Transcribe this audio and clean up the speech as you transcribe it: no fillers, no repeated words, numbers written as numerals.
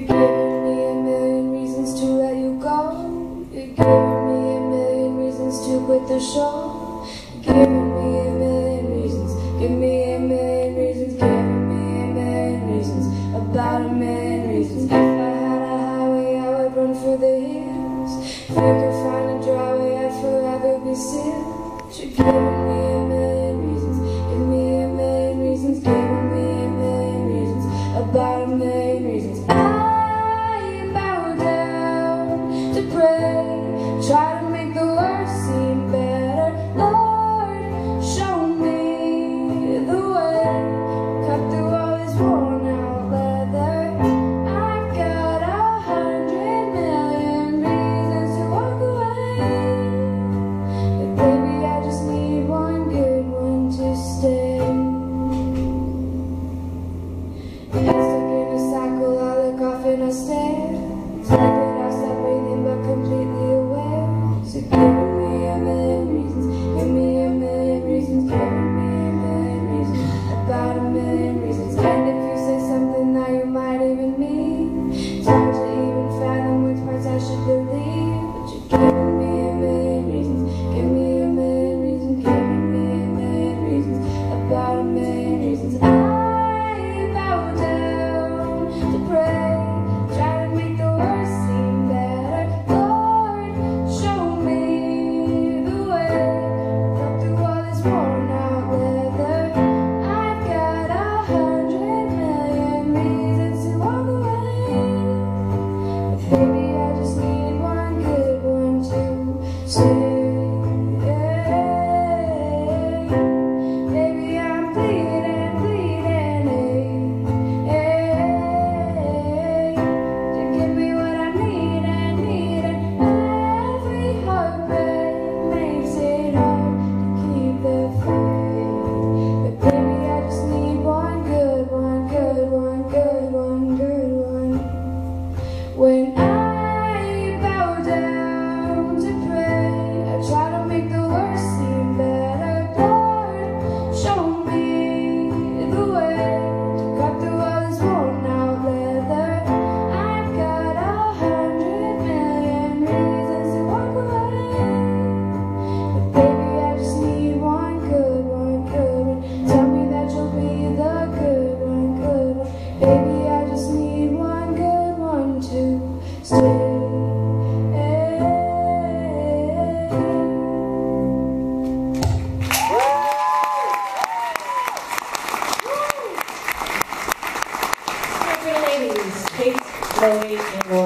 giving me a million reasons to let you go. You're giving me a million reasons to quit the show. You're giving me a million reasons. Give me a million reasons. Giving me a million reasons. About a million reasons. If I had a highway, I would run for the hills. If I could find a dry way, I'd forever be still. You're giving me a million reasons. Give me a million reasons. Giving me a million reasons. About a million reasons. I bow down to pray, try to make the worst seem better. Lord, show me the way. Cut through all this worn out leather. I've got 100 million reasons to walk away, but baby, I just need one good one to stay. Stuck in a cycle, I look off and I stare. It's like that I stop breathing but completely aware. So giving me a million reasons. Give me a million reasons. Giving me a million reasons. About a million reasons. And if you say something that you might even mean, it's hard to even fathom which parts I should believe. But you're giving me a million reasons. Give me a million reasons. Giving me a million reasons. About a million reasons. I bow down to pray, try to make the worst seem better. Lord, show me the way. Cut through all this worn out leather. I've got 100 million reasons to walk away, but baby, I just need one good one to say. Baby, I'm bleeding, bleeding, to give me what I need and need, and every heartbreak makes it hard to keep the faith. But baby, I just need one good one, good one, good one, good one. When I bow down to pray, I try to make the worst seem better. Lord, show me the way to cut through all this worn out leather. I've got 100 million reasons to walk away, but baby, I just need one good one, good one. Tell me that you'll be the good one, good one. Baby, I just need one good one to stay. Ladies, Kate, Chloe, and Laura.